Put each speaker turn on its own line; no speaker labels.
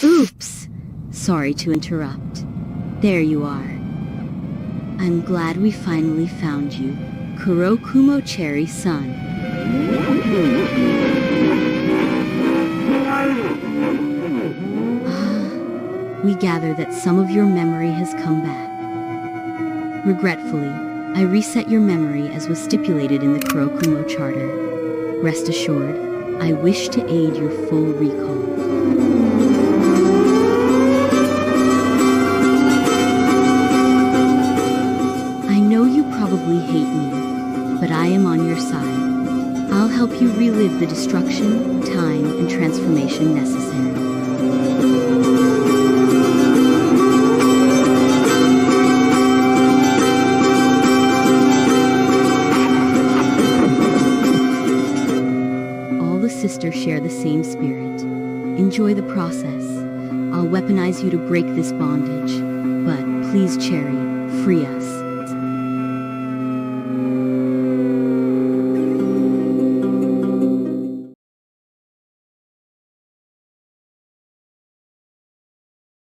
Oops! Sorry to interrupt. There you are. I'm glad we finally found you, Kurokumo Cherry-san. We gather that some of your memory has come back. Regretfully, I reset your memory as was stipulated in the Kurokumo Charter. Rest assured, I wish to aid your full recall. I know you probably hate me, but I am on your side. I'll help you relive the destruction, time, and transformation necessary. Sisters share the same spirit. Enjoy the process. I'll weaponize you to break this bondage. But please, Cherry, free us.